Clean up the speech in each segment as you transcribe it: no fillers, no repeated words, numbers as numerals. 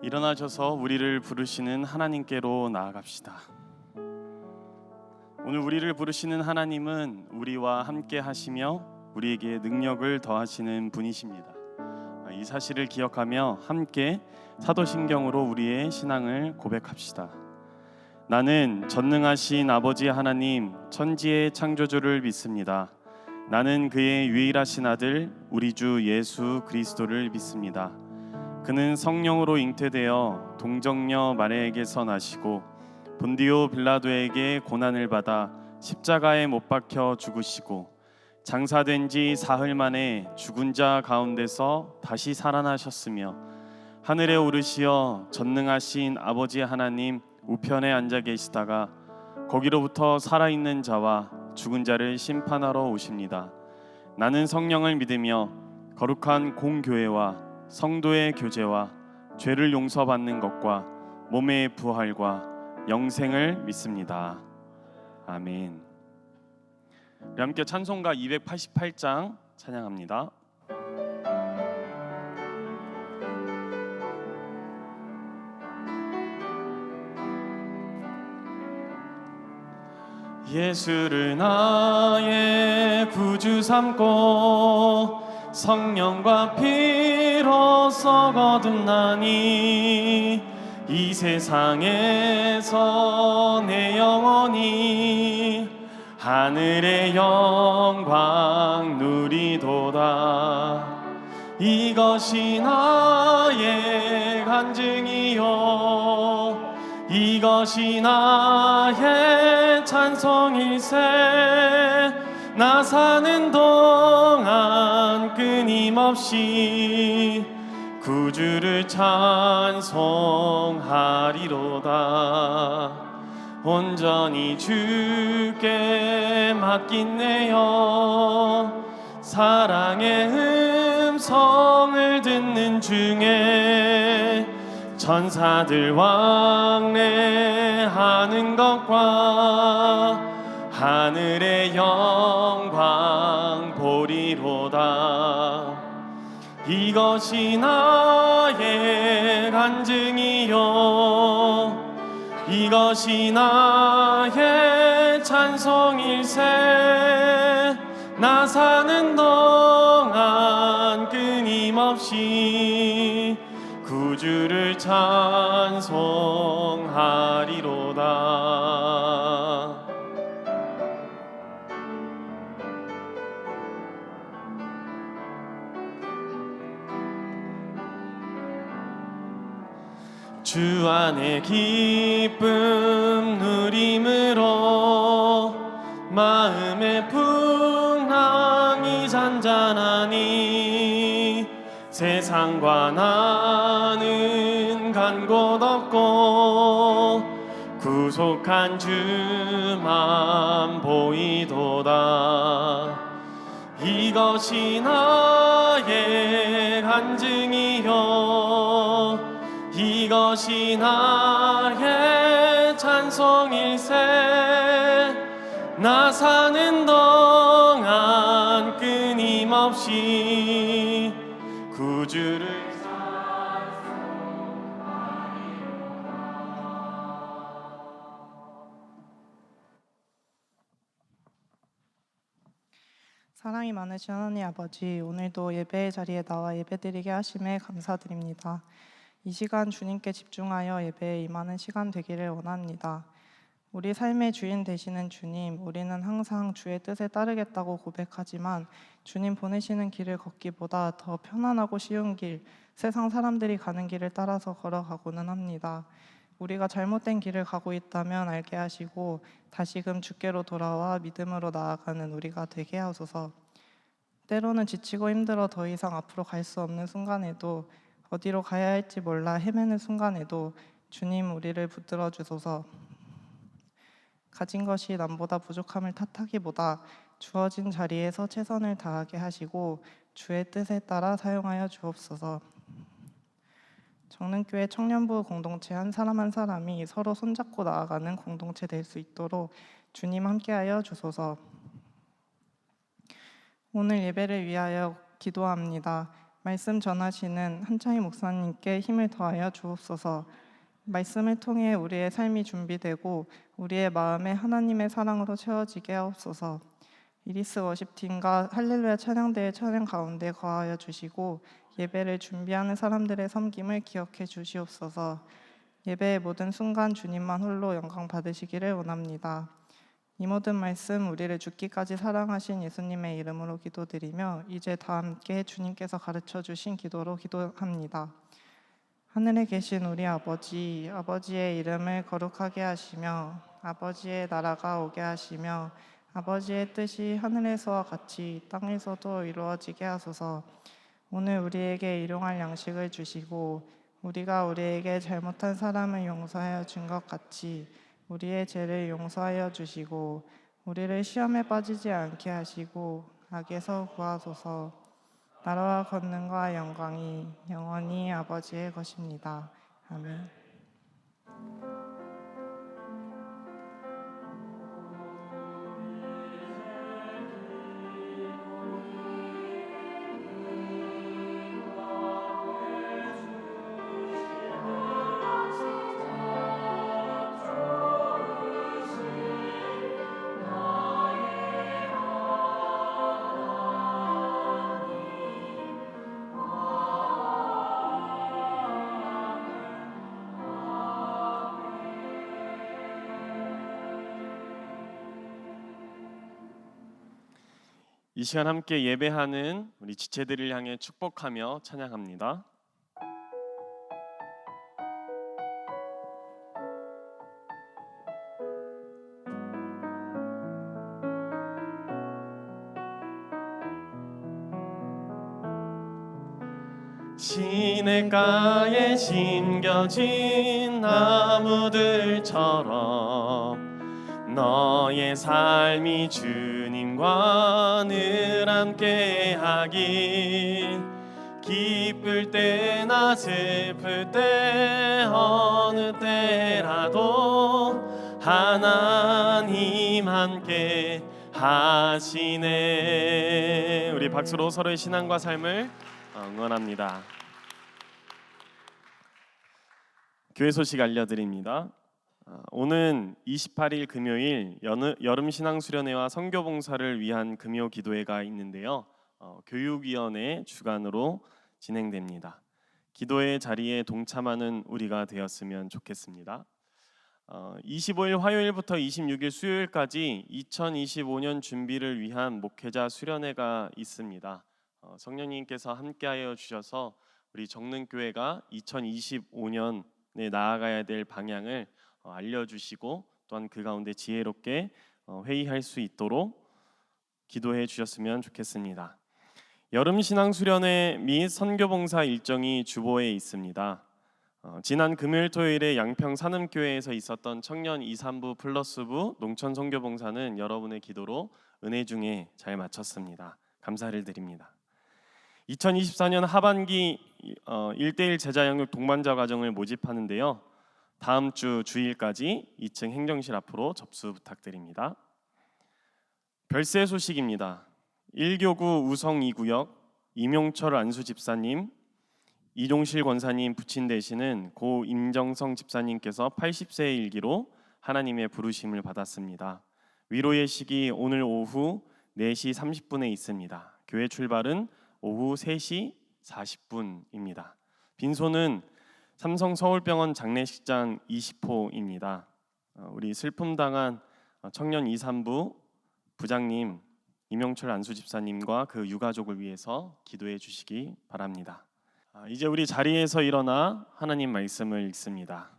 일어나셔서 우리를 부르시는 하나님께로 나아갑시다. 오늘 우리를 부르시는 하나님은 우리와 함께 하시며 우리에게 능력을 더하시는 분이십니다. 이 사실을 기억하며 함께 사도신경으로 우리의 신앙을 고백합시다. 나는 전능하신 아버지 하나님 천지의 창조주를 믿습니다. 나는 그의 유일하신 아들 우리 주 예수 그리스도를 믿습니다. 그는 성령으로 잉태되어 동정녀 마리아에게서 나시고 본디오 빌라도에게 고난을 받아 십자가에 못 박혀 죽으시고 장사된 지 사흘 만에 죽은 자 가운데서 다시 살아나셨으며 하늘에 오르시어 전능하신 아버지 하나님 우편에 앉아 계시다가 거기로부터 살아있는 자와 죽은 자를 심판하러 오십니다. 나는 성령을 믿으며 거룩한 공교회와 성도의 교제와 죄를 용서받는 것과 몸의 부활과 영생을 믿습니다. 아멘. 우리 함께 찬송가 288장 찬양합니다. 예수를 나의 구주 삼고 성령과 피로써 거듭나니 이 세상에서 내 영혼이 하늘의 영광 누리도다. 이것이 나의 간증이요 이것이 나의 찬송일세. 나 사는 동안 끊임없이 구주를 찬송하리로다. 온전히 주께 맡긴내요. 사랑의 음성을 듣는 중에 천사들 왕래하는 것과 하늘의 영광 보리로다. 이것이 나의 간증이요 이것이 나의 찬송일세. 나 사는 동안 끊임없이 구주를 찬송하리로다. 주 안에 기쁨 누림으로 마음의 풍랑이 잔잔하니 세상과 나는 간 곳 없고 구속한 주만 보이도다. 이것이 나의 간증이요 이것이 나의 찬송일세. 나 사는 동안 끊임없이 구주를 사랑이 많으신 하나님 아버지, 오늘도 예배의 자리에 나와 예배드리게 하심에 감사드립니다. 이 시간 주님께 집중하여 예배에 임하는 시간 되기를 원합니다. 우리 삶의 주인 되시는 주님, 우리는 항상 주의 뜻에 따르겠다고 고백하지만 주님 보내시는 길을 걷기보다 더 편안하고 쉬운 길, 세상 사람들이 가는 길을 따라서 걸어가고는 합니다. 우리가 잘못된 길을 가고 있다면 알게 하시고 다시금 주께로 돌아와 믿음으로 나아가는 우리가 되게 하소서. 때로는 지치고 힘들어 더 이상 앞으로 갈 수 없는 순간에도 어디로 가야 할지 몰라 헤매는 순간에도 주님 우리를 붙들어 주소서. 가진 것이 남보다 부족함을 탓하기보다 주어진 자리에서 최선을 다하게 하시고 주의 뜻에 따라 사용하여 주옵소서. 정릉교회 청년부 공동체 한 사람 한 사람이 서로 손잡고 나아가는 공동체 될 수 있도록 주님 함께하여 주소서. 오늘 예배를 위하여 기도합니다. 말씀 전하시는 한창희 목사님께 힘을 더하여 주옵소서. 말씀을 통해 우리의 삶이 준비되고 우리의 마음에 하나님의 사랑으로 채워지게 하옵소서. 이리스 워십팀과 할렐루야 찬양대의 찬양 가운데 거하여 주시고 예배를 준비하는 사람들의 섬김을 기억해 주시옵소서. 예배의 모든 순간 주님만 홀로 영광 받으시기를 원합니다. 이 모든 말씀 우리를 죽기까지 사랑하신 예수님의 이름으로 기도드리며 이제 다 함께 주님께서 가르쳐 주신 기도로 기도합니다. 하늘에 계신 우리 아버지, 아버지의 이름을 거룩하게 하시며 아버지의 나라가 오게 하시며 아버지의 뜻이 하늘에서와 같이 땅에서도 이루어지게 하소서. 오늘 우리에게 일용할 양식을 주시고 우리가 우리에게 잘못한 사람을 용서하여 준 것 같이 우리의 죄를 용서하여 주시고 우리를 시험에 빠지지 않게 하시고 악에서 구하소서. 나라와 권능과 영광이 영원히 아버지의 것입니다. 아멘. 이 시간 함께 예배하는 우리 지체들을 향해 축복하며 찬양합니다. 시냇가에 심겨진 나무들처럼 너의 삶이 주님과 늘 함께하길. 기쁠 때나 슬플 때 어느 때라도 하나님 함께 하시네. 우리 박수로 서로의 신앙과 삶을 응원합니다. 교회 소식 알려드립니다. 오는 28일 금요일 여름 신앙 수련회와 선교 봉사를 위한 금요 기도회가 있는데요. 교육위원회 주관으로 진행됩니다. 기도회 자리에 동참하는 우리가 되었으면 좋겠습니다. 25일 화요일부터 26일 수요일까지 2025년 준비를 위한 목회자 수련회가 있습니다. 성령님께서 함께하여 주셔서 우리 정릉교회가 2025년에 나아가야 될 방향을 알려주시고 또한 그 가운데 지혜롭게 회의할 수 있도록 기도해 주셨으면 좋겠습니다. 여름 신앙 수련회 및 선교봉사 일정이 주보에 있습니다. 지난 금요일 토요일에 양평 산음교회에서 있었던 청년 2, 3부 플러스부 농촌 선교봉사는 여러분의 기도로 은혜 중에 잘 마쳤습니다. 감사를 드립니다. 2024년 하반기 1:1 제자 영역 동반자 과정을 모집하는데요. 다음 주 주일까지 2층 행정실 앞으로 접수 부탁드립니다. 별세 소식입니다. 1교구 우성 2구역 이명철 안수 집사님, 이종실 권사님 부친 되시는 고 임정성 집사님께서 80세의 일기로 하나님의 부르심을 받았습니다. 위로의 시기 오늘 오후 4시 30분에 있습니다. 교회 출발은 오후 3시 40분입니다. 빈소는 삼성 서울병원 장례식장 20호입니다. 우리 슬픔당한 청년 2, 3부 부장님 이명철 안수 집사님과 그 유가족을 위해서 기도해 주시기 바랍니다. 이제 우리 자리에서 일어나 하나님 말씀을 읽습니다.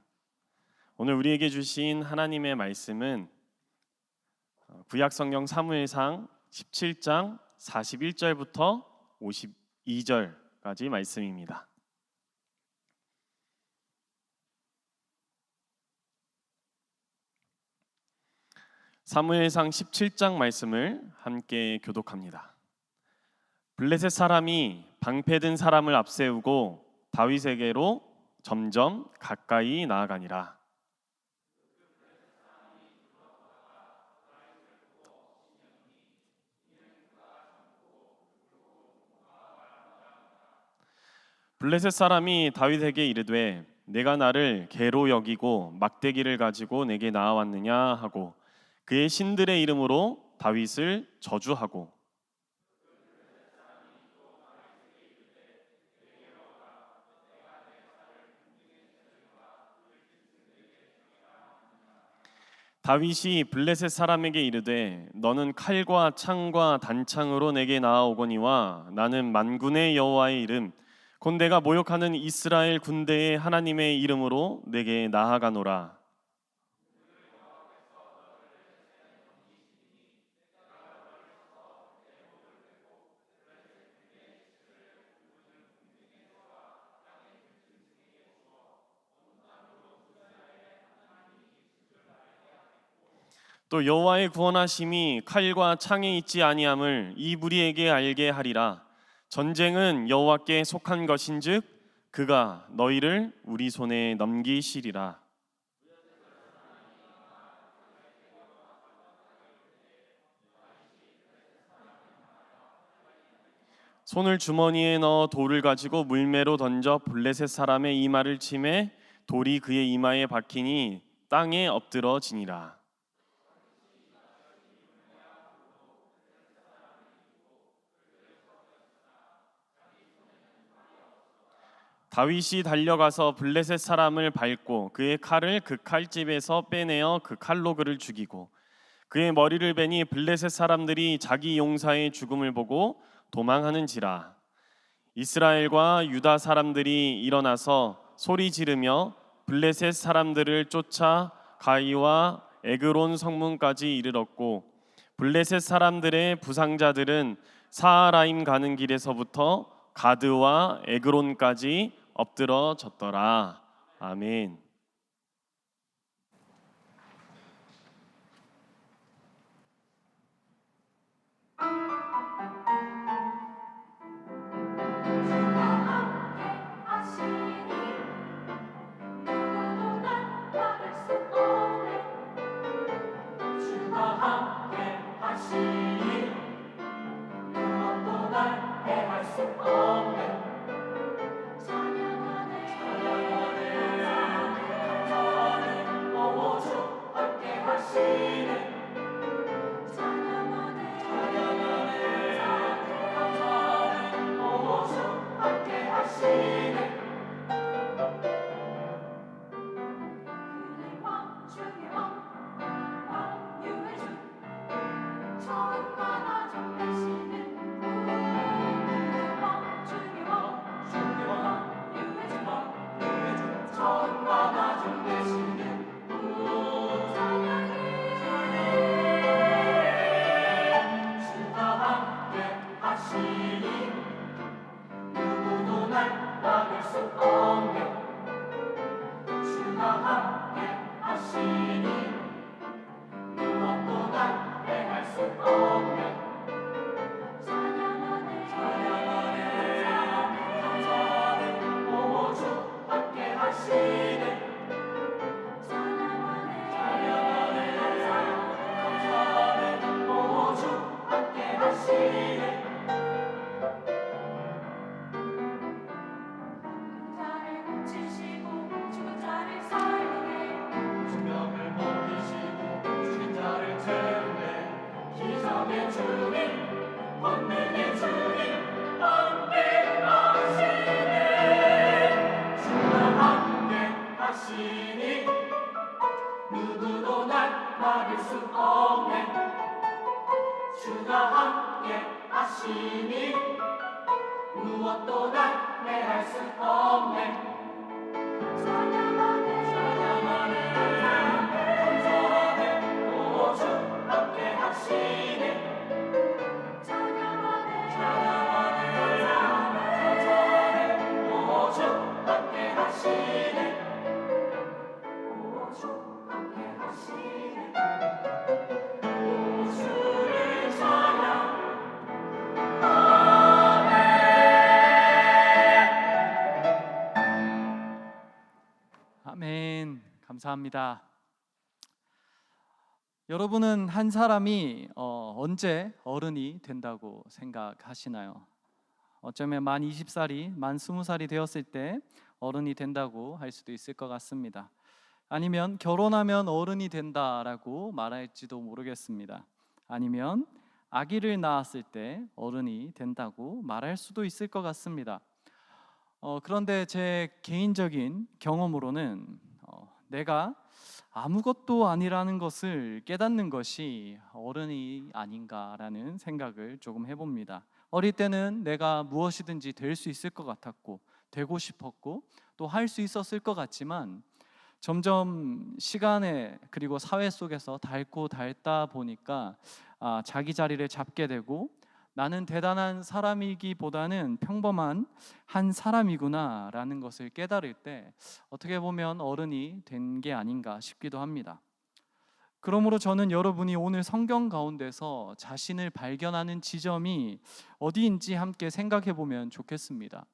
오늘 우리에게 주신 하나님의 말씀은 구약성경 사무엘상 17장 41절부터 52절까지 말씀입니다. 사무엘상 17장 말씀을 함께 교독합니다. 블레셋 사람이 방패든 사람을 앞세우고 다윗에게로 점점 가까이 나아가니라. 블레셋 사람이 다윗에게 이르되 내가 나를 개로 여기고 막대기를 가지고 내게 나아왔느냐 하고 그의 신들의 이름으로 다윗을 저주하고 다윗이 블레셋 사람에게 이르되 너는 칼과 창과 단창으로 내게 나아오거니와 나는 만군의 여호와의 이름 곧 내가 모욕하는 이스라엘 군대의 하나님의 이름으로 내게 나아가노라. 또 여호와의 구원하심이 칼과 창에 있지 아니함을 이 무리에게 알게 하리라. 전쟁은 여호와께 속한 것인즉 그가 너희를 우리 손에 넘기시리라. 손을 주머니에 넣어 돌을 가지고 물매로 던져 블레셋 사람의 이마를 치매 돌이 그의 이마에 박히니 땅에 엎드러지니라. 다윗이 달려가서 블레셋 사람을 밟고 그의 칼을 그 칼집에서 빼내어 그 칼로 그를 죽이고 그의 머리를 베니 블레셋 사람들이 자기 용사의 죽음을 보고 도망하는지라. 이스라엘과 유다 사람들이 일어나서 소리 지르며 블레셋 사람들을 쫓아 가이와 에그론 성문까지 이르렀고 블레셋 사람들의 부상자들은 사하라임 가는 길에서부터 가드와 에그론까지 엎드러졌더라. 아멘. 아멘. 감사합니다. 여러분은 한 사람이 언제 어른이 된다고 생각하시나요? 어쩌면 만 20살이 만 20살이 되었을 때 어른이 된다고 할 수도 있을 것 같습니다. 아니면 결혼하면 어른이 된다라고 말할지도 모르겠습니다. 아니면 아기를 낳았을 때 어른이 된다고 말할 수도 있을 것 같습니다. 그런데 제 개인적인 경험으로는 내가 아무것도 아니라는 것을 깨닫는 것이 어른이 아닌가라는 생각을 조금 해봅니다. 어릴 때는 내가 무엇이든지 될 수 있을 것 같았고 되고 싶었고 또 할 수 있었을 것 같지만 점점 시간에 그리고 사회 속에서 닳고 닳다 보니까 자기 자리를 잡게 되고 나는 대단한 사람이기보다는 평범한 한 사람이구나라는 것을 깨달을 때 어떻게 보면 어른이 된 게 아닌가 싶기도 합니다. 그러므로 저는 여러분이 오늘 성경 가운데서 자신을 발견하는 지점이 어디인지 함께 생각해 보면 좋겠습니다.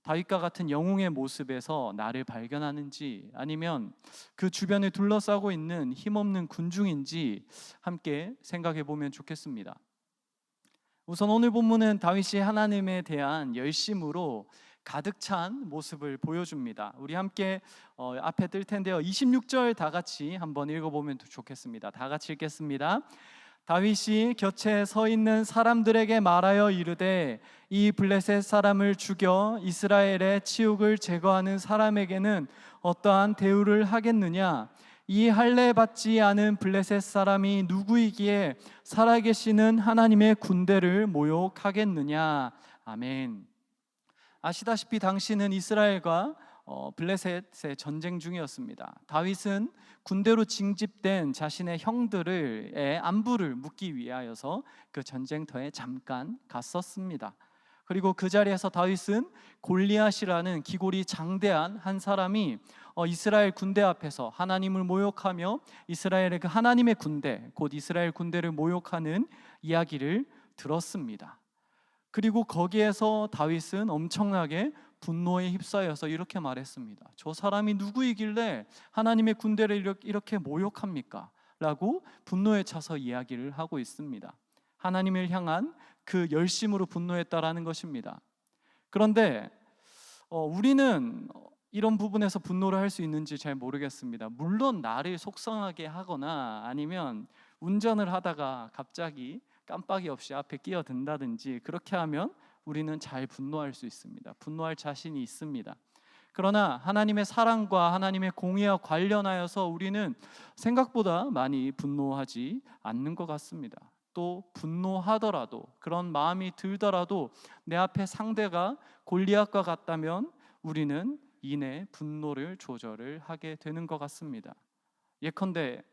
다윗과 같은 영웅의 모습에서 나를 발견하는지 아니면 그 주변을 둘러싸고 있는 힘없는 군중인지 함께 생각해 보면 좋겠습니다. 우선 오늘 본문은 다윗이 하나님에 대한 열심으로 가득 찬 모습을 보여줍니다. 우리 함께 앞에 뜰 텐데요. 26절 다 같이 한번 읽어보면 좋겠습니다. 다 같이 읽겠습니다. 다윗이 곁에 서 있는 사람들에게 말하여 이르되 이 블레셋 사람을 죽여 이스라엘의 치욕을 제거하는 사람에게는 어떠한 대우를 하겠느냐? 이 할례 받지 않은 블레셋 사람이 누구이기에 살아계시는 하나님의 군대를 모욕하겠느냐? 아멘. 아시다시피 당시는 이스라엘과 블레셋의 전쟁 중이었습니다. 다윗은 군대로 징집된 자신의 형들의 안부를 묻기 위하여서 그 전쟁터에 잠깐 갔었습니다. 그리고 그 자리에서 다윗은 골리앗이라는 기골이 장대한 한 사람이 이스라엘 군대 앞에서 하나님을 모욕하며 이스라엘의 그 하나님의 군대, 곧 이스라엘 군대를 모욕하는 이야기를 들었습니다. 그리고 거기에서 다윗은 엄청나게 분노에 휩싸여서 이렇게 말했습니다. 저 사람이 누구이길래 하나님의 군대를 이렇게 모욕합니까? 라고 분노에 차서 이야기를 하고 있습니다. 하나님을 향한 그 열심으로 분노했다라는 것입니다. 그런데 우리는 이런 부분에서 분노를 할 수 있는지 잘 모르겠습니다. 물론 나를 속상하게 하거나 아니면 운전을 하다가 갑자기 깜빡이 없이 앞에 끼어든다든지 그렇게 하면 우리는 잘 분노할 수 있습니다. 분노할 자신이 있습니다. 그러나 하나님의 사랑과 하나님의 공의와 관련하여서 우리는 생각보다 많이 분노하지 않는 것 같습니다. 또 분노하더라도 그런 마음이 들더라도 내 앞에 상대가 골리앗과 같다면 우리는 이내 분노를 조절을 하게 되는 것 같습니다. 예컨대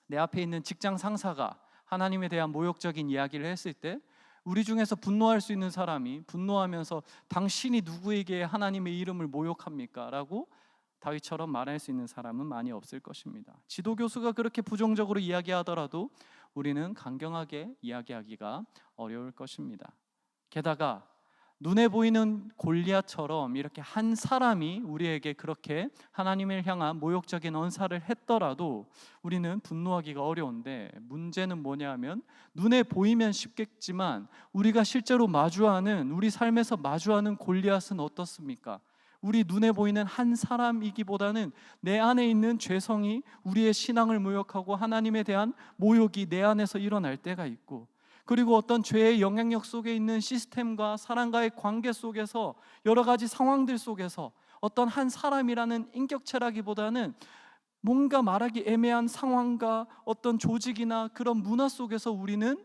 내 앞에 있는 직장 상사가 하나님에 대한 모욕적인 이야기를 했을 때 우리 중에서 분노할 수 있는 사람이 분노하면서 당신이 누구에게 하나님의 이름을 모욕합니까? 라고 다윗처럼 말할 수 있는 사람은 많이 없을 것입니다. 지도교수가 그렇게 부정적으로 이야기하더라도 우리는 강경하게 이야기하기가 어려울 것입니다. 게다가 눈에 보이는 골리앗처럼 이렇게 한 사람이 우리에게 그렇게 하나님을 향한 모욕적인 언사를 했더라도 우리는 분노하기가 어려운데 문제는 뭐냐 하면 눈에 보이면 쉽겠지만 우리가 실제로 마주하는 우리 삶에서 마주하는 골리앗은 어떻습니까? 우리 눈에 보이는 한 사람이기보다는 내 안에 있는 죄성이 우리의 신앙을 모욕하고 하나님에 대한 모욕이 내 안에서 일어날 때가 있고 그리고 어떤 죄의 영향력 속에 있는 시스템과 사람과의 관계 속에서 여러 가지 상황들 속에서 어떤 한 사람이라는 인격체라기보다는 뭔가 말하기 애매한 상황과 어떤 조직이나 그런 문화 속에서 우리는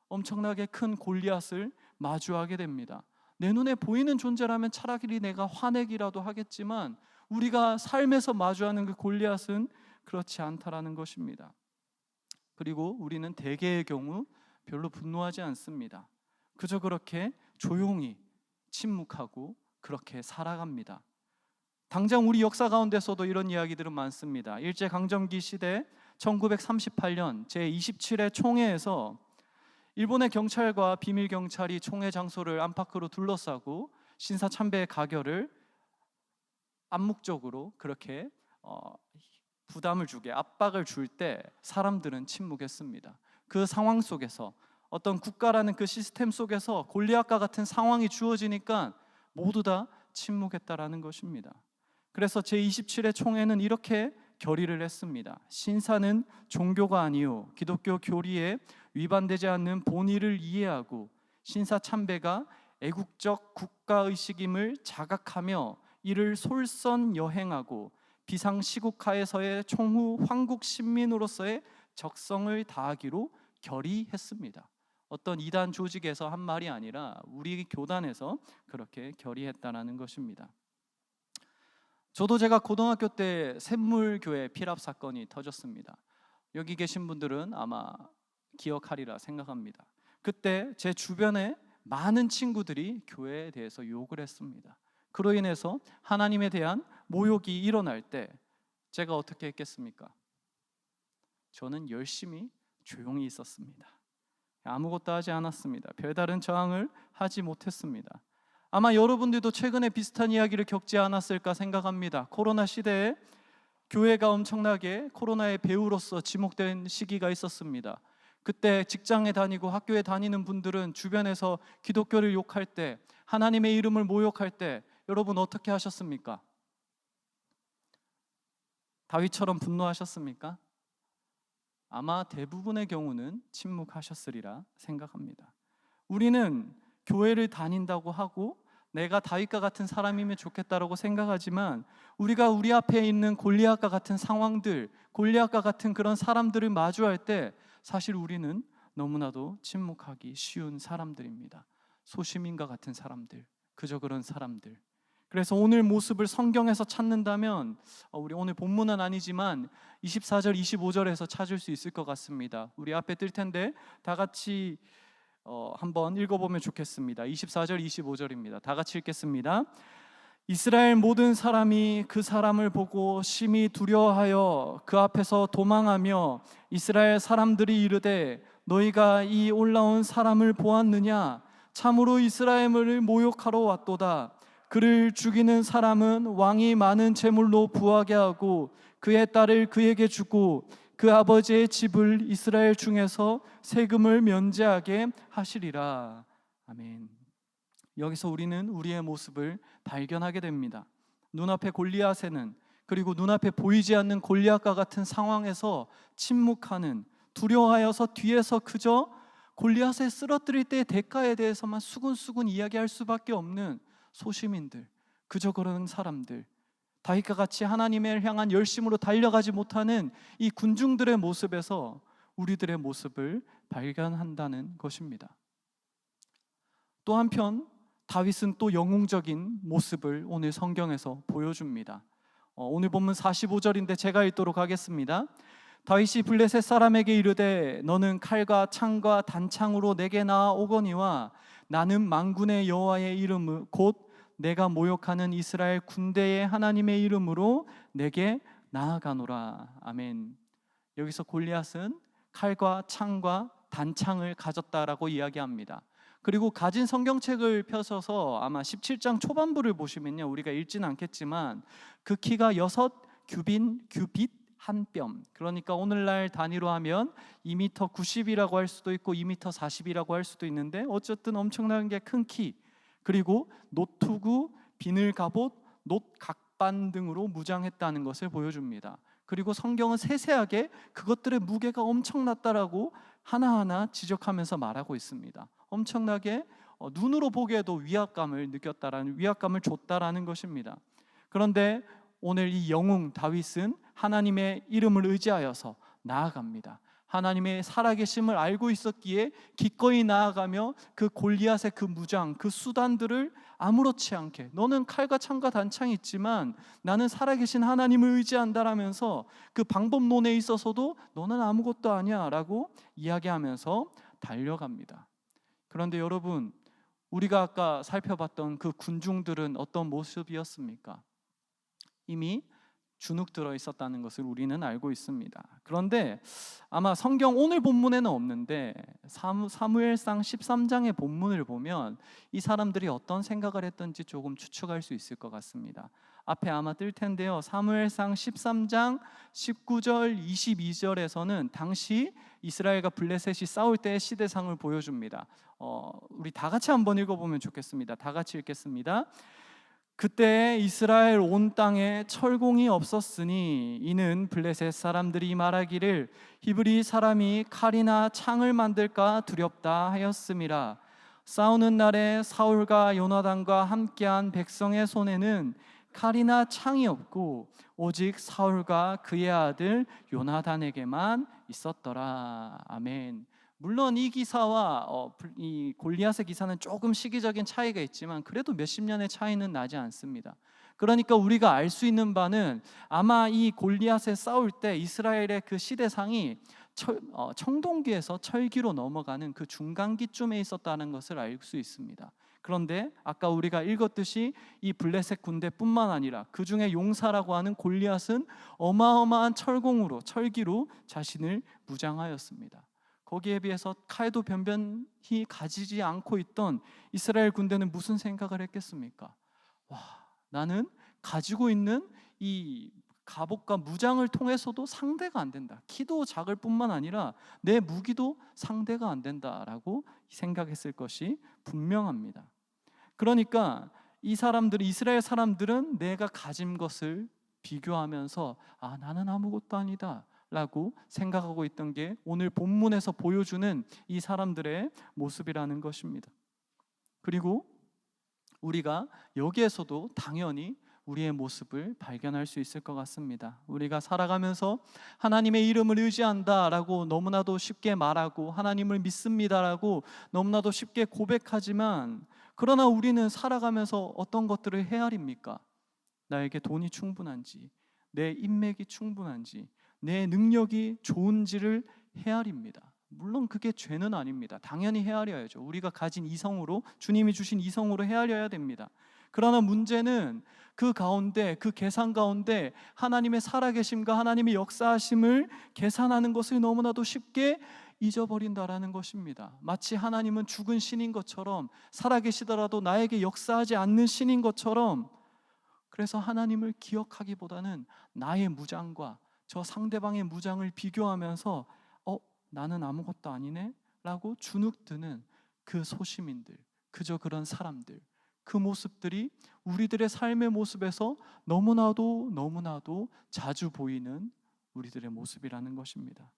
엄청나게 큰 골리앗을 마주하게 됩니다. 내 눈에 보이는 존재라면 차라리 내가 화내기라도 하겠지만 우리가 삶에서 마주하는 그 골리앗은 그렇지 않다라는 것입니다. 그리고 우리는 대개의 경우 별로 분노하지 않습니다. 그저 그렇게 조용히 침묵하고 그렇게 살아갑니다. 당장 우리 역사 가운데서도 이런 이야기들은 많습니다. 일제강점기 시대 1938년 제27회 총회에서 일본의 경찰과 비밀경찰이 총회 장소를 안팎으로 둘러싸고 신사참배의 가결을 암묵적으로 그렇게 부담을 주게 압박을 줄 때 사람들은 침묵했습니다. 그 상황 속에서 어떤 국가라는 그 시스템 속에서 골리앗과 같은 상황이 주어지니까 모두 다 침묵했다라는 것입니다. 그래서 제27회 총회는 이렇게 결의를 했습니다. 신사는 종교가 아니요 기독교 교리에 위반되지 않는 본의를 이해하고 신사 참배가 애국적 국가의식임을 자각하며 이를 솔선여행하고 비상시국하에서의 총후 황국 신민으로서의 적성을 다하기로 결의했습니다. 어떤 이단 조직에서 한 말이 아니라 우리 교단에서 그렇게 결의했다라는 것입니다. 저도 제가 고등학교 때 샘물교회 피랍 사건이 터졌습니다. 여기 계신 분들은 아마 기억하리라 생각합니다. 그때 제 주변에 많은 친구들이 교회에 대해서 욕을 했습니다. 그로 인해서 하나님에 대한 모욕이 일어날 때 제가 어떻게 했겠습니까? 저는 열심히 조용히 있었습니다. 아무것도 하지 않았습니다. 별다른 저항을 하지 못했습니다. 아마 여러분들도 최근에 비슷한 이야기를 겪지 않았을까 생각합니다. 코로나 시대에 교회가 엄청나게 코로나의 배후로서 지목된 시기가 있었습니다. 그때 직장에 다니고 학교에 다니는 분들은 주변에서 기독교를 욕할 때, 하나님의 이름을 모욕할 때 여러분 어떻게 하셨습니까? 다윗처럼 분노하셨습니까? 아마 대부분의 경우는 침묵하셨으리라 생각합니다. 우리는 교회를 다닌다고 하고 내가 다윗과 같은 사람이면 좋겠다라고 생각하지만 우리가 우리 앞에 있는 골리앗과 같은 상황들, 골리앗과 같은 그런 사람들을 마주할 때 사실 우리는 너무나도 침묵하기 쉬운 사람들입니다. 소시민과 같은 사람들, 그저 그런 사람들. 그래서 오늘 모습을 성경에서 찾는다면 우리 오늘 본문은 아니지만 24절, 25절에서 찾을 수 있을 것 같습니다. 우리 앞에 뜰 텐데 다 같이 한번 읽어보면 좋겠습니다. 24절, 25절입니다. 다 같이 읽겠습니다. 이스라엘 모든 사람이 그 사람을 보고 심히 두려워하여 그 앞에서 도망하며 이스라엘 사람들이 이르되 너희가 이 올라온 사람을 보았느냐? 참으로 이스라엘을 모욕하러 왔도다. 그를 죽이는 사람은 왕이 많은 재물로 부하게 하고 그의 딸을 그에게 주고 그 아버지의 집을 이스라엘 중에서 세금을 면제하게 하시리라. 아멘. 여기서 우리는 우리의 모습을 발견하게 됩니다. 눈앞에 골리앗에는, 그리고 눈앞에 보이지 않는 골리앗과 같은 상황에서 침묵하는, 두려워하여서 뒤에서 그저 골리앗을 쓰러뜨릴 때의 대가에 대해서만 수근수근 이야기할 수밖에 없는 소시민들, 그저 그런 사람들, 다윗과 같이 하나님을 향한 열심으로 달려가지 못하는 이 군중들의 모습에서 우리들의 모습을 발견한다는 것입니다. 또 한편 다윗은 또 영웅적인 모습을 오늘 성경에서 보여줍니다. 오늘 본문 45절인데 제가 읽도록 하겠습니다. 다윗이 블레셋 사람에게 이르되 너는 칼과 창과 단창으로 내게 나아오거니와 나는 만군의 여호와의 이름 곧 내가 모욕하는 이스라엘 군대의 하나님의 이름으로 내게 나아가노라. 아멘. 여기서 골리앗은 칼과 창과 단창을 가졌다라고 이야기합니다. 그리고 가진 성경책을 펴셔서 아마 17장 초반부를 보시면요, 우리가 읽지는 않겠지만 그 키가 6규빗 한 뼘, 그러니까 오늘날 단위로 하면 2m 90이라고 할 수도 있고 2m 40이라고 할 수도 있는데 어쨌든 엄청난 게 큰 키, 그리고 노투구, 비늘 갑옷, 놋 각반 등으로 무장했다는 것을 보여줍니다. 그리고 성경은 세세하게 그것들의 무게가 엄청났다라고 하나하나 지적하면서 말하고 있습니다. 엄청나게 눈으로 보기에도 위압감을 느꼈다라는, 위압감을 줬다라는 것입니다. 그런데 오늘 이 영웅 다윗은 하나님의 이름을 의지하여서 나아갑니다. 하나님의 살아계심을 알고 있었기에 기꺼이 나아가며 그 골리앗의 그 무장, 그 수단들을 아무렇지 않게, 너는 칼과 창과 단창이 있지만 나는 살아계신 하나님을 의지한다라면서 그 방법론에 있어서도 너는 아무것도 아니야 라고 이야기하면서 달려갑니다. 그런데 여러분, 우리가 아까 살펴봤던 그 군중들은 어떤 모습이었습니까? 이미 주눅 들어 있었다는 것을 우리는 알고 있습니다. 그런데 아마 성경 오늘 본문에는 없는데 사무엘상 13장의 본문을 보면 이 사람들이 어떤 생각을 했던지 조금 추측할 수 있을 것 같습니다. 앞에 아마 뜰 텐데요. 사무엘상 13장 19절 22절에서는 당시 이스라엘과 블레셋이 싸울 때의 시대상을 보여줍니다. 우리 다 같이 한번 읽어보면 좋겠습니다. 다 같이 읽겠습니다. 그때 이스라엘 온 땅에 철공이 없었으니 이는 블레셋 사람들이 말하기를 히브리 사람이 칼이나 창을 만들까 두렵다 하였음이라. 싸우는 날에 사울과 요나단과 함께한 백성의 손에는 칼이나 창이 없고 오직 사울과 그의 아들 요나단에게만 있었더라. 아멘. 물론 이 기사와 이 골리앗의 기사는 조금 시기적인 차이가 있지만 그래도 몇십 년의 차이는 나지 않습니다. 그러니까 우리가 알 수 있는 바는 아마 이 골리앗에 싸울 때 이스라엘의 그 시대상이 청동기에서 철기로 넘어가는 그 중간기쯤에 있었다는 것을 알 수 있습니다. 그런데 아까 우리가 읽었듯이 이 블레셋 군대뿐만 아니라 그 중에 용사라고 하는 골리앗은 어마어마한 철기로 자신을 무장하였습니다. 거기에 비해서 칼도 변변히 가지지 않고 있던 이스라엘 군대는 무슨 생각을 했겠습니까? 와, 나는 가지고 있는 이 갑옷과 무장을 통해서도 상대가 안 된다. 키도 작을 뿐만 아니라 내 무기도 상대가 안 된다라고 생각했을 것이 분명합니다. 그러니까 이스라엘 사람들은 내가 가진 것을 비교하면서 나는 아무것도 아니다 라고 생각하고 있던 게 오늘 본문에서 보여주는 이 사람들의 모습이라는 것입니다. 그리고 우리가 여기에서도 당연히 우리의 모습을 발견할 수 있을 것 같습니다. 우리가 살아가면서 하나님의 이름을 의지한다라고 너무나도 쉽게 말하고 하나님을 믿습니다라고 너무나도 쉽게 고백하지만 그러나 우리는 살아가면서 어떤 것들을 헤아립니까? 나에게 돈이 충분한지, 내 인맥이 충분한지, 내 능력이 좋은지를 헤아립니다. 물론 그게 죄는 아닙니다. 당연히 헤아려야죠. 우리가 가진 이성으로, 주님이 주신 이성으로 헤아려야 됩니다. 그러나 문제는 그 가운데, 그 계산 가운데 하나님의 살아계심과 하나님의 역사하심을 계산하는 것을 너무나도 쉽게 잊어버린다라는 것입니다. 마치 하나님은 죽은 신인 것처럼, 살아계시더라도 나에게 역사하지 않는 신인 것처럼, 그래서 하나님을 기억하기보다는 나의 무장과 저 상대방의 무장을 비교하면서 나는 아무것도 아니네 라고 주눅드는 그 소시민들, 그저 그런 사람들, 그 모습들이 우리들의 삶의 모습에서 너무나도 자주 보이는 우리들의 모습이라는 것입니다.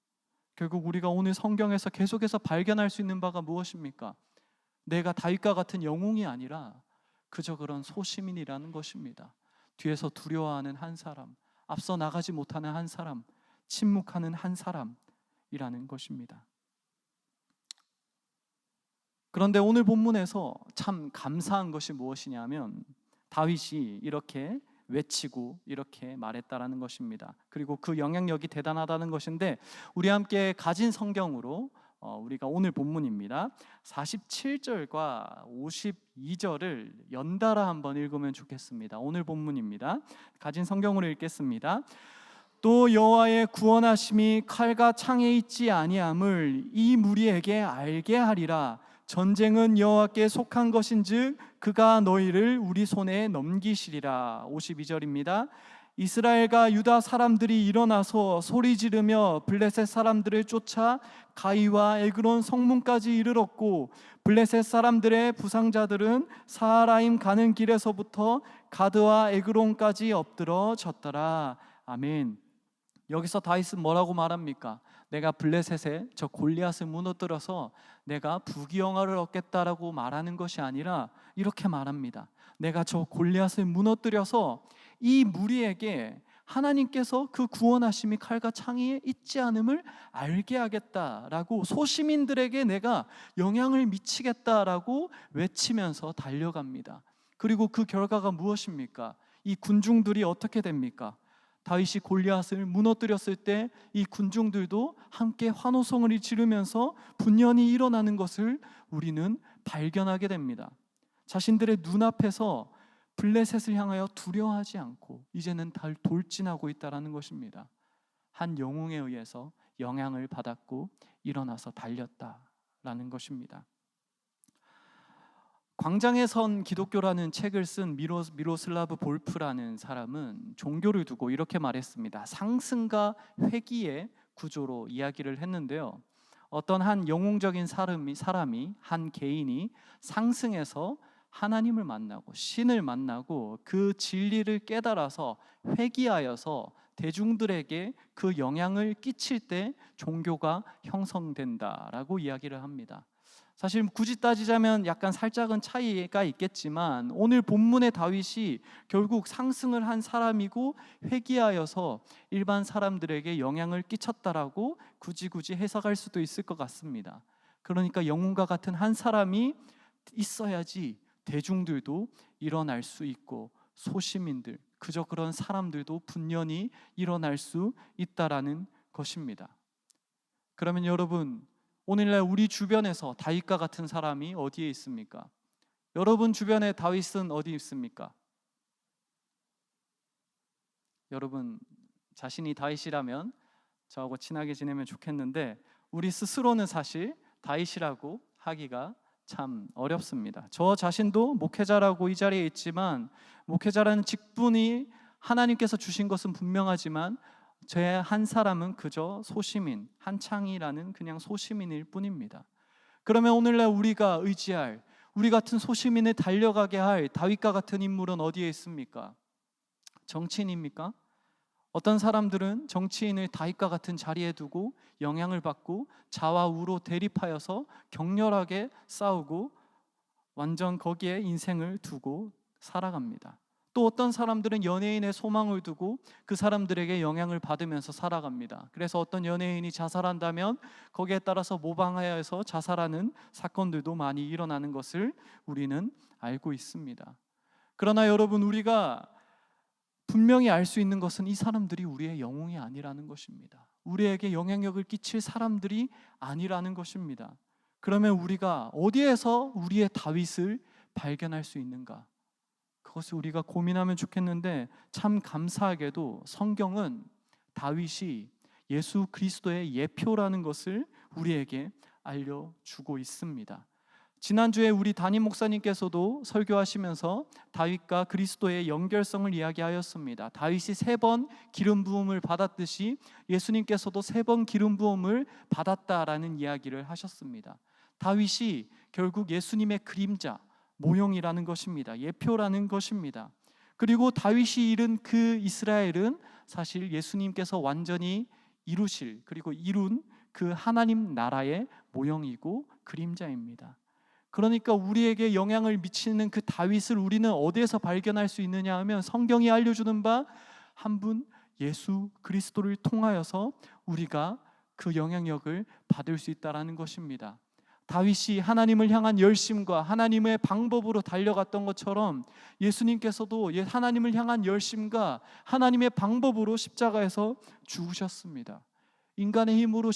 결국 우리가 오늘 성경에서 계속해서 발견할 수 있는 바가 무엇입니까? 내가 다윗과 같은 영웅이 아니라 그저 그런 소시민이라는 것입니다. 뒤에서 두려워하는 한 사람, 앞서 나가지 못하는 한 사람, 침묵하는 한 사람이라는 것입니다. 그런데 오늘 본문에서 참 감사한 것이 무엇이냐면 다윗이 이렇게 외치고 이렇게 말했다라는 것입니다. 그리고 그 영향력이 대단하다는 것인데 우리 함께 가진 성경으로 우리가 오늘 본문입니다. 47절과 52절을 연달아 한번 읽으면 좋겠습니다. 오늘 본문입니다. 가진 성경으로 읽겠습니다. 또 여호와의 구원하심이 칼과 창에 있지 아니함을 이 무리에게 알게 하리라. 전쟁은 여호와께 속한 것인즉 그가 너희를 우리 손에 넘기시리라. 52절입니다. 이스라엘과 유다 사람들이 일어나서 소리 지르며 블레셋 사람들을 쫓아 가이와 에그론 성문까지 이르렀고 블레셋 사람들의 부상자들은 사하라임 가는 길에서부터 가드와 에그론까지 엎드러졌더라. 아멘. 여기서 다윗은 뭐라고 말합니까? 내가 블레셋의 저 골리앗을 무너뜨려서 내가 부귀영화를 얻겠다라고 말하는 것이 아니라 이렇게 말합니다. 내가 저 골리앗을 무너뜨려서 이 무리에게 하나님께서 그 구원하심이 칼과 창에 있지 않음을 알게 하겠다라고, 소시민들에게 내가 영향을 미치겠다라고 외치면서 달려갑니다. 그리고 그 결과가 무엇입니까? 이 군중들이 어떻게 됩니까? 다윗이 골리앗을 무너뜨렸을 때 이 군중들도 함께 환호성을 지르면서 분연히 일어나는 것을 우리는 발견하게 됩니다. 자신들의 눈앞에서 블레셋을 향하여 두려워하지 않고 이제는 달 돌진하고 있다는 것입니다. 한 영웅에 의해서 영향을 받았고 일어나서 달렸다라는 것입니다. 광장에 선 기독교라는 책을 쓴 미로슬라브 볼프라는 사람은 종교를 두고 이렇게 말했습니다. 상승과 회귀의 구조로 이야기를 했는데요. 어떤 한 영웅적인 사람이 한 개인이 상승해서 하나님을 만나고 신을 만나고 그 진리를 깨달아서 회귀하여서 대중들에게 그 영향을 끼칠 때 종교가 형성된다라고 이야기를 합니다. 사실 굳이 따지자면 약간 살짝은 차이가 있겠지만 오늘 본문의 다윗이 결국 상승을 한 사람이고 회귀하여서 일반 사람들에게 영향을 끼쳤다라고 굳이 해석할 수도 있을 것 같습니다. 그러니까 영웅과 같은 한 사람이 있어야지 대중들도 일어날 수 있고 소시민들, 그저 그런 사람들도 분연히 일어날 수 있다라는 것입니다. 그러면 여러분, 오늘날 우리 주변에서 다윗과 같은 사람이 어디에 있습니까? 여러분 주변에 다윗은 어디 있습니까? 여러분 자신이 다윗이라면 저하고 친하게 지내면 좋겠는데 우리 스스로는 사실 다윗이라고 하기가 참 어렵습니다. 저 자신도 목회자라고 이 자리에 있지만 목회자라는 직분이 하나님께서 주신 것은 분명하지만 제 한 사람은 그저 소시민, 한창이라는 그냥 소시민일 뿐입니다. 그러면 오늘날 우리가 의지할, 우리 같은 소시민을 달려가게 할 다윗과 같은 인물은 어디에 있습니까? 정치인입니까? 어떤 사람들은 정치인을 다윗과 같은 자리에 두고 영향을 받고 좌와 우로 대립하여서 격렬하게 싸우고 완전 거기에 인생을 두고 살아갑니다. 또 어떤 사람들은 연예인의 소망을 두고 그 사람들에게 영향을 받으면서 살아갑니다. 그래서 어떤 연예인이 자살한다면 거기에 따라서 모방하여서 자살하는 사건들도 많이 일어나는 것을 우리는 알고 있습니다. 그러나 여러분, 우리가 분명히 알 수 있는 것은 이 사람들이 우리의 영웅이 아니라는 것입니다. 우리에게 영향력을 끼칠 사람들이 아니라는 것입니다. 그러면 우리가 어디에서 우리의 다윗을 발견할 수 있는가? 그것을 우리가 고민하면 좋겠는데 참 감사하게도 성경은 다윗이 예수 그리스도의 예표라는 것을 우리에게 알려주고 있습니다. 지난주에 우리 담임 목사님께서도 설교하시면서 다윗과 그리스도의 연결성을 이야기하였습니다. 다윗이 3번 기름 부음을 받았듯이 예수님께서도 3번 기름 부음을 받았다라는 이야기를 하셨습니다. 다윗이 결국 예수님의 그림자, 모형이라는 것입니다. 예표라는 것입니다. 그리고 다윗이 이룬 그 이스라엘은 사실 예수님께서 완전히 이루실, 그리고 이룬 그 하나님 나라의 모형이고 그림자입니다. 그러니까 우리에게 영향을 미치는 그 다윗을 우리는 어디에서 발견할 수 있느냐 하면 성경이 알려주는 바 한 분 예수 그리스도를 통하여서 우리가 그 영향력을 받을 수 있다는 것입니다. 다윗이 하나님을 향한 열심과 하나님의 방법으로 달려갔던 것처럼 예수님께서도 하나님을 향한 열심과 하나님의 방법으로 십자가에서 죽으셨습니다. 인간의 힘으로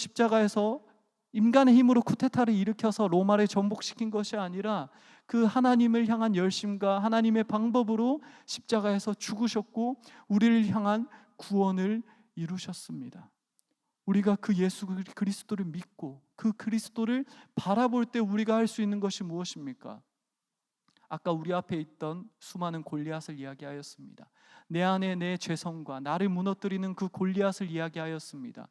쿠데타를 일으켜서 로마를 전복시킨 것이 아니라 그 하나님을 향한 열심과 하나님의 방법으로 십자가에서 죽으셨고 우리를 향한 구원을 이루셨습니다. 우리가 그 예수 그리스도를 믿고 그 그리스도를 바라볼 때 우리가 할 수 있는 것이 무엇입니까? 아까 우리 앞에 있던 수많은 골리앗을 이야기하였습니다. 내 안에 내 죄성과 나를 무너뜨리는 그 골리앗을 이야기하였습니다.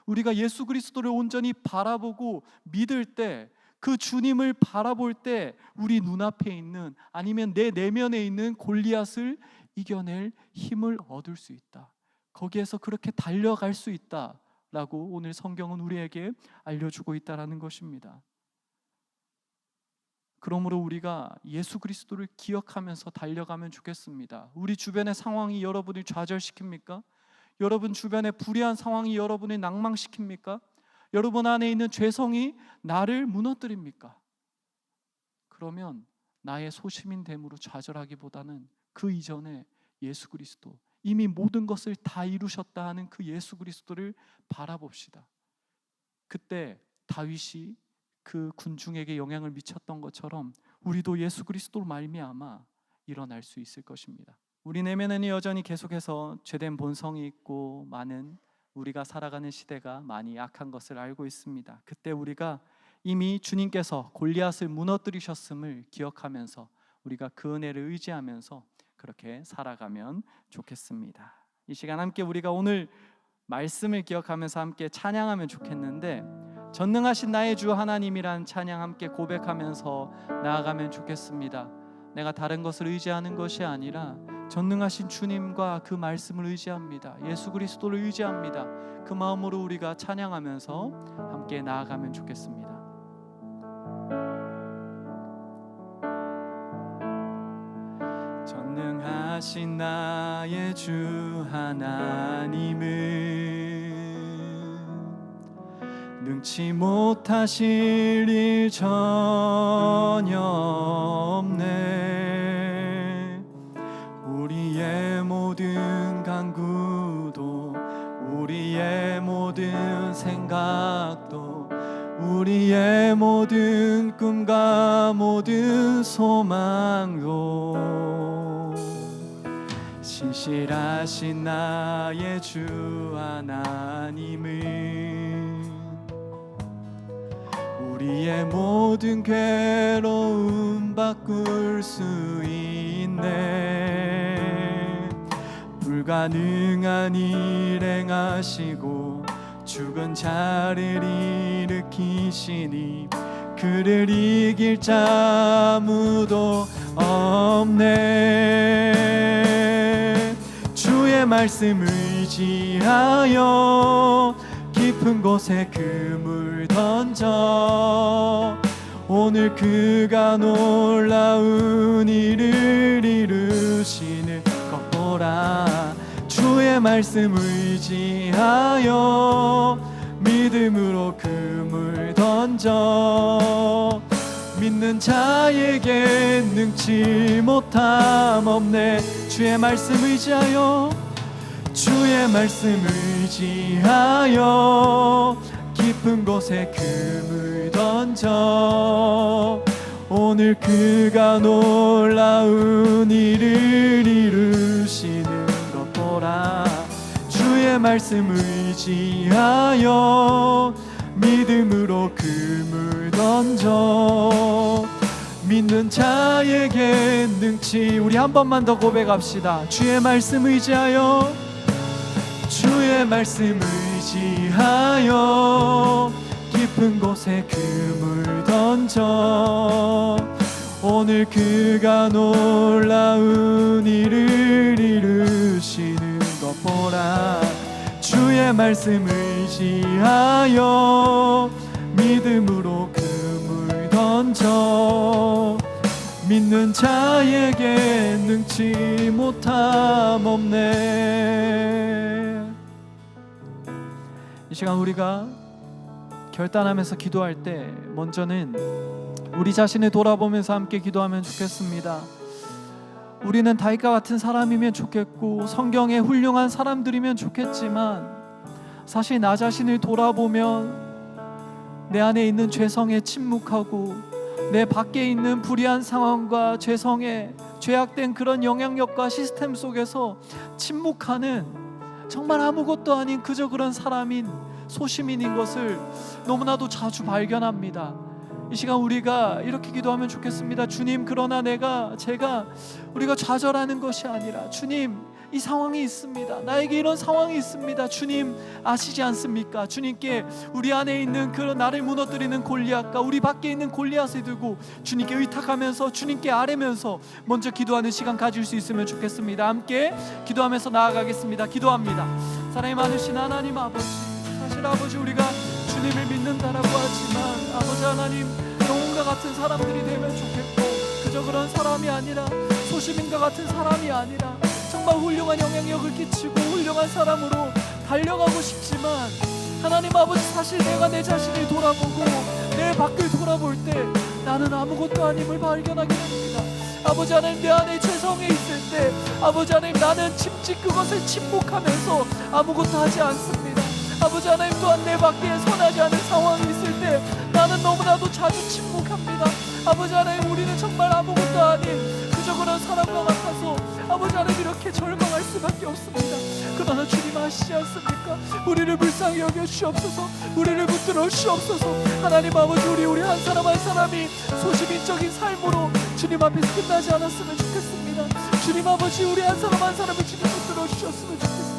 우리가 예수 그리스도를 온전히 바라보고 믿을 때, 그 주님을 바라볼 때 우리 눈앞에 있는, 아니면 내 내면에 있는 골리앗을 이겨낼 힘을 얻을 수 있다. 거기에서 그렇게 달려갈 수 있다 라고 오늘 성경은 우리에게 알려주고 있다는 것입니다. 그러므로 우리가 예수 그리스도를 기억하면서 달려가면 좋겠습니다. 우리 주변의 상황이 여러분을 좌절시킵니까? 여러분 주변의 불의한 상황이 여러분을 낭망시킵니까? 여러분 안에 있는 죄성이 나를 무너뜨립니까? 그러면 나의 소시민됨으로 좌절하기보다는 그 이전에 예수 그리스도, 이미 모든 것을 다 이루셨다 하는 그 예수 그리스도를 바라봅시다. 그때 다윗이 그 군중에게 영향을 미쳤던 것처럼 우리도 예수 그리스도로 말미암아 일어날 수 있을 것입니다. 우리 내면에는 여전히 계속해서 죄된 본성이 있고 많은 우리가 살아가는 시대가 많이 악한 것을 알고 있습니다. 그때 우리가 이미 주님께서 골리앗을 무너뜨리셨음을 기억하면서 우리가 그 은혜를 의지하면서 그렇게 살아가면 좋겠습니다. 이 시간 함께 우리가 오늘 말씀을 기억하면서 함께 찬양하면 좋겠는데, 전능하신 나의 주 하나님이란 찬양 함께 고백하면서 나아가면 좋겠습니다. 내가 다른 것을 의지하는 것이 아니라 전능하신 주님과 그 말씀을 의지합니다. 예수 그리스도를 의지합니다. 그 마음으로 우리가 찬양하면서 함께 나아가면 좋겠습니다. 전능하신 나의 주 하나님은 능치 못하실 일 전혀 없네. 우리의 모든 간구도, 우리의 모든 생각도, 우리의 모든 꿈과 모든 소망도 신실하신 나의 주 하나님은 우리의 모든 괴로움 바꿀 수 있네. 불가능한 일 행하시고 죽은 자를 일으키시니 그를 이길 자 아무도 없네. 주의 말씀 의지하여 깊은 곳에 그물 던져 오늘 그가 놀라운 일을 이루시는 것 보라. 주의 말씀 의지하여 믿음으로 그물 던져 믿는 자에게 능치 못함 없네. 주의 말씀 의지하여, 주의 말씀 의지하여 깊은 곳에 그물 던져 오늘 그가 놀라운 일을 이루시는 것 보라. 주의 말씀 의지하여 믿음으로 그물 던져 믿는 자에게 능치. 우리 한 번만 더 고백합시다. 주의 말씀 의지하여, 주의 말씀 의지하여 깊은 곳에 그물 던져 오늘 그가 놀라운 일을 이루시는 것 보라. 주의 말씀 의지하여 믿음으로 그물 던져 믿는 자에게 능치 못함 없네. 이 시간 우리가 결단하면서 기도할 때 먼저는 우리 자신을 돌아보면서 함께 기도하면 좋겠습니다. 우리는 다윗과 같은 사람이면 좋겠고 성경에 훌륭한 사람들이면 좋겠지만 사실 나 자신을 돌아보면 내 안에 있는 죄성에 침묵하고 내 밖에 있는 불의한 상황과 죄성에 죄악된 그런 영향력과 시스템 속에서 침묵하는 정말 아무것도 아닌 그저 그런 사람인 소시민인 것을 너무나도 자주 발견합니다. 이 시간 우리가 이렇게 기도하면 좋겠습니다. 주님, 그러나 제가 우리가 좌절하는 것이 아니라 주님, 이 상황이 있습니다. 나에게 이런 상황이 있습니다. 주님 아시지 않습니까? 주님께 우리 안에 있는 그런 나를 무너뜨리는 골리앗과 우리 밖에 있는 골리앗을 들고 주님께 의탁하면서 주님께 아뢰면서 먼저 기도하는 시간 가질 수 있으면 좋겠습니다. 함께 기도하면서 나아가겠습니다. 기도합니다. 사랑이 많으신 하나님 아버지, 사실 아버지 우리가 주님을 믿는다라고 하지만 아버지 하나님, 영혼과 같은 사람들이 되면 좋겠고 그저 그런 사람이 아니라 소시민과 같은 사람이 아니라 정말 훌륭한 영향력을 끼치고 훌륭한 사람으로 달려가고 싶지만 하나님 아버지, 사실 내가 내 자신을 돌아보고 내 밖을 돌아볼 때 나는 아무것도 아님을 발견하게 됩니다. 아버지 하나님, 내 안에 죄성에 있을 때 아버지 하나님, 나는 그것을 침묵하면서 아무것도 하지 않습니다. 아버지 하나님, 또한 내 밖에 선하지 않은 상황이 있을 때 나는 너무나도 자주 침묵합니다. 아버지 하나님, 우리는 정말 아무것도 아닌 그저 그런 사람과 같아서 아버지 하나님 이렇게 절망할 수밖에 없습니다. 그러나 주님 아시지 않습니까? 우리를 불쌍히 여겨 주시옵소서. 우리를 붙들어 주시옵소서. 하나님 아버지, 우리 한 사람 한 사람이 소시민적인 삶으로 주님 앞에서 끝나지 않았으면 좋겠습니다. 주님 아버지, 우리 한 사람 한 사람을 주님 붙들어 주셨으면 좋겠습니다.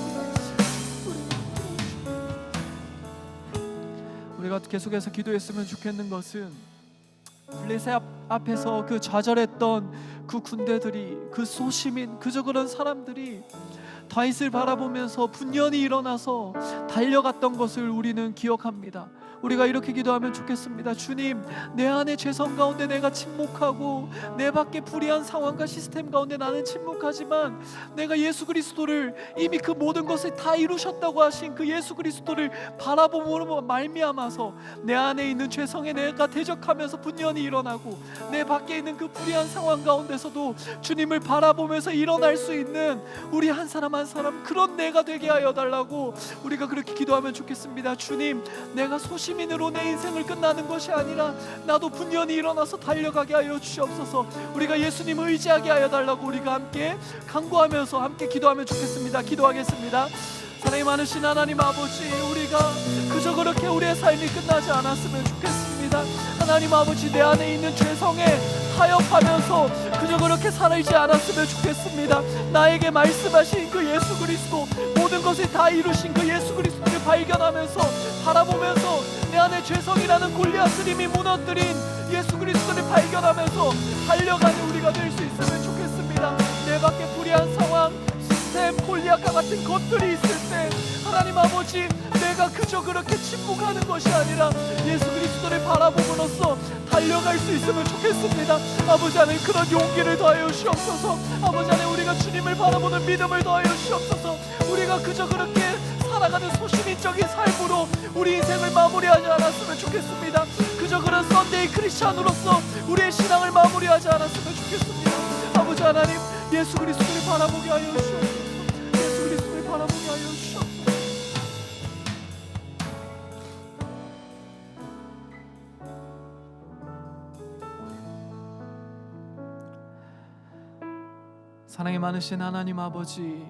우리가 계속해서 기도했으면 좋겠는 것은 블레셋 앞에서 그 좌절했던 그 군대들이, 그 소시민, 그저 그런 사람들이 다윗을 바라보면서 분연히 일어나서 달려갔던 것을 우리는 기억합니다. 우리가 이렇게 기도하면 좋겠습니다. 주님, 내 안에 죄성 가운데 내가 침묵하고 내 밖에 불의한 상황과 시스템 가운데 나는 침묵하지만 내가 예수 그리스도를 이미 그 모든 것을 다 이루셨다고 하신 그 예수 그리스도를 바라봄으로 말미암아서 내 안에 있는 죄성에 내가 대적하면서 분연히 일어나고 내 밖에 있는 그 불의한 상황 가운데서도 주님을 바라보면서 일어날 수 있는 우리 한 사람 한 사람, 그런 내가 되게 하여 달라고 우리가 그렇게 기도하면 좋겠습니다. 주님, 내가 소시민으로 내 인생을 끝나는 것이 아니라 나도 분연히 일어나서 달려가게 하여 주시옵소서. 우리가 예수님을 의지하게 하여 달라고 우리가 함께 간구하면서 함께 기도하면 좋겠습니다. 기도하겠습니다. 사랑이 많으신 하나님 아버지, 우리가 그저 그렇게 우리의 삶이 끝나지 않았으면 좋겠습니다. 하나님 아버지, 내 안에 있는 죄성에 타협하면서 그저 그렇게 살지 않았으면 좋겠습니다. 나에게 말씀하신 그 예수 그리스도, 모든 것을 다 이루신 그 예수 그리스도를 발견하면서 바라보면서 내 안에 죄성이라는 골리앗을 이미 무너뜨린 예수 그리스도를 발견하면서 달려가는 우리가 될 수 있으면 좋겠습니다. 내 밖에 불의한 상황, 시스템, 골리앗과 같은 것들이 있을 때 하나님 아버지, 내가 그저 그렇게 침묵하는 것이 아니라 예수 그리스도를 바라봄으로써 달려갈 수 있으면 좋겠습니다. 아버지 하나님, 그런 용기를 더하여 주시옵소서. 아버지 하나님, 우리가 주님을 바라보는 믿음을 더하여 주시옵소서. 우리가 그저 그렇게 살아가는 소시민적인 삶으로 우리 인생을 마무리하지 않았으면 좋겠습니다. 그저 그런 썬데이 크리스찬으로서 우리의 신앙을 마무리하지 않았으면 좋겠습니다. 아버지 하나님, 예수 그리스도를 바라보게 하여 주시옵소서. 예수 그리스도를 바라보게 하여 주시옵소서. 사랑이 많으신 하나님 아버지,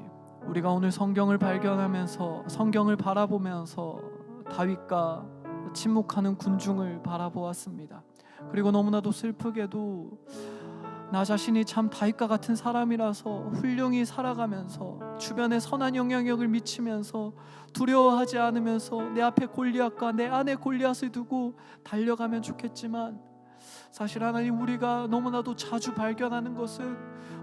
우리가 오늘 성경을 발견하면서 성경을 바라보면서 다윗과 침묵하는 군중을 바라보았습니다. 그리고 너무나도 슬프게도 나 자신이 참 다윗과 같은 사람이라서 훌륭히 살아가면서 주변에 선한 영향력을 미치면서 두려워하지 않으면서 내 앞에 골리앗과 내 안에 골리앗을 두고 달려가면 좋겠지만, 사실 하나님, 우리가 너무나도 자주 발견하는 것은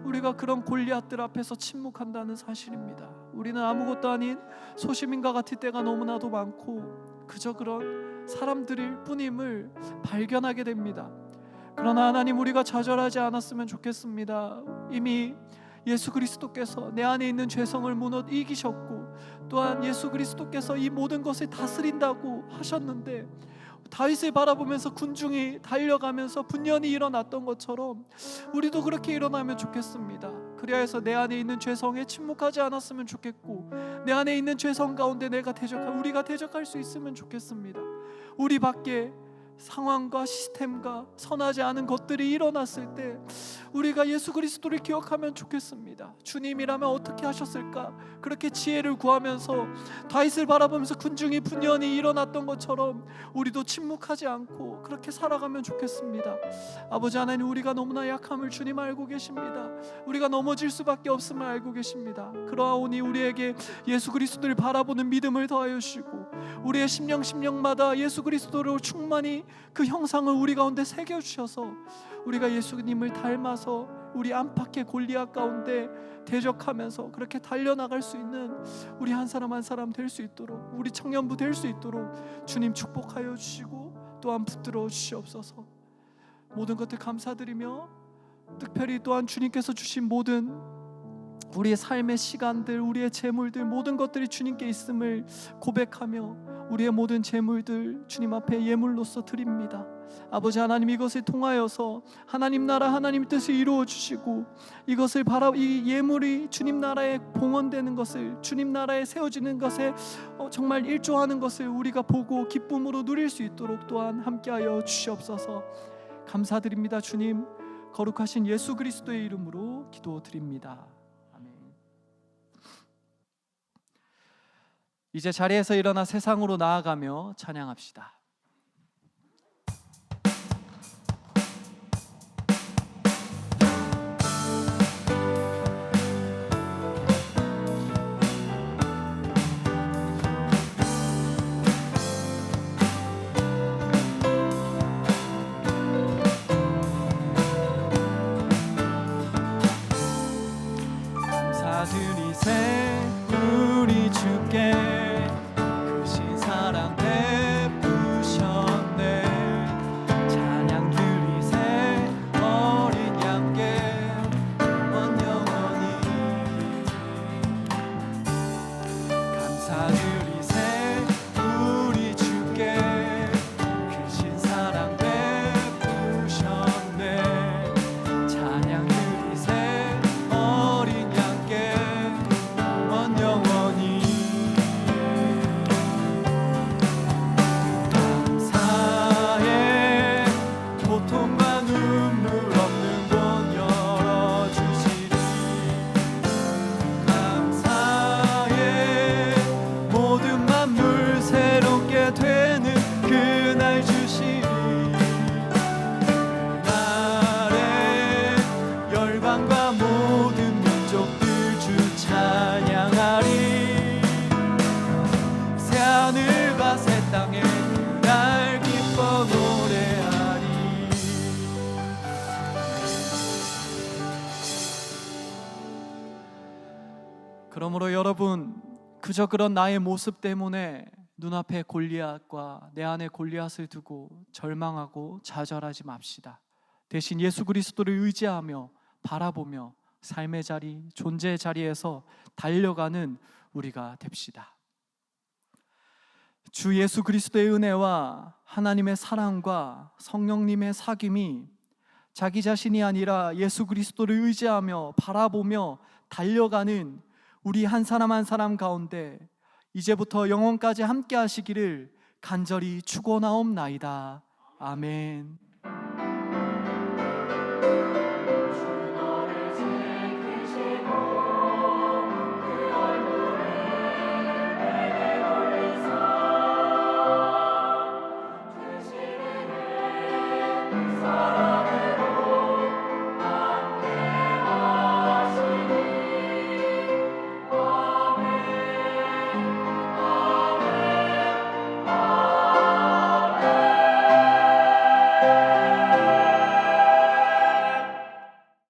우리가 그런 골리앗들 앞에서 침묵한다는 사실입니다. 우리는 아무것도 아닌 소시민과 같을 때가 너무나도 많고 그저 그런 사람들일 뿐임을 발견하게 됩니다. 그러나 하나님, 우리가 좌절하지 않았으면 좋겠습니다. 이미 예수 그리스도께서 내 안에 있는 죄성을 이기셨고, 또한 예수 그리스도께서 이 모든 것을 다스린다고 하셨는데, 다윗을 바라보면서 군중이 달려가면서 분연히 일어났던 것처럼 우리도 그렇게 일어나면 좋겠습니다. 그래야 해서 내 안에 있는 죄성에 침묵하지 않았으면 좋겠고, 내 안에 있는 죄성 가운데 우리가 대적할 수 있으면 좋겠습니다. 우리 밖에 상황과 시스템과 선하지 않은 것들이 일어났을 때 우리가 예수 그리스도를 기억하면 좋겠습니다. 주님이라면 어떻게 하셨을까? 그렇게 지혜를 구하면서 다윗을 바라보면서 군중이 분연히 일어났던 것처럼 우리도 침묵하지 않고 그렇게 살아가면 좋겠습니다. 아버지 하나님, 우리가 너무나 약함을 주님 알고 계십니다. 우리가 넘어질 수밖에 없음을 알고 계십니다. 그러하오니 우리에게 예수 그리스도를 바라보는 믿음을 더하여 주시고, 우리의 심령마다 예수 그리스도로 충만히 그 형상을 우리 가운데 새겨주셔서 우리가 예수님을 닮아서 우리 안팎의 골리앗 가운데 대적하면서 그렇게 달려나갈 수 있는 우리 한 사람 한 사람 될 수 있도록, 우리 청년부 될 수 있도록 주님 축복하여 주시고 또한 붙들어 주시옵소서. 모든 것들 감사드리며, 특별히 또한 주님께서 주신 모든 우리의 삶의 시간들, 우리의 재물들, 모든 것들이 주님께 있음을 고백하며 우리의 모든 재물들 주님 앞에 예물로서 드립니다. 아버지 하나님, 이것을 통하여서 하나님 나라, 하나님 뜻을 이루어 주시고, 이것을 이 예물이 주님 나라에 봉헌되는 것을, 주님 나라에 세워지는 것에 정말 일조하는 것을 우리가 보고 기쁨으로 누릴 수 있도록 또한 함께하여 주시옵소서. 감사드립니다. 주님, 거룩하신 예수 그리스도의 이름으로 기도드립니다. 이제 자리에서 일어나 세상으로 나아가며 찬양합시다. 감사드리세 우리 주께 크신 사랑 베푸셨네. 찬양 드리세 어린 양께 영원히. 감사드리세 우리 주께 크신 사랑 베푸셨네. 찬양 드리세 어린 양께 영원히. 감사의 고통과 눈물 없는 곳 열어주시리. 감사의 모든 만물 새롭게 되는 그날 주시리. 그날에 열방과 모든 민족들 주 찬양하리. 새하늘과 새 땅에 그날 기뻐 노래하리. 그러므로 여러분, 그저 그런 나의 모습 때문에 눈앞에 골리앗과 내 안에 골리앗을 두고 절망하고 좌절하지 맙시다. 대신 예수 그리스도를 의지하며 바라보며 삶의 자리, 존재의 자리에서 달려가는 우리가 됩시다. 주 예수 그리스도의 은혜와 하나님의 사랑과 성령님의 사귐이 자기 자신이 아니라 예수 그리스도를 의지하며 바라보며 달려가는 우리 한 사람 한 사람 가운데 이제부터 영원까지 함께 하시기를 간절히 축원하옵나이다. 아멘.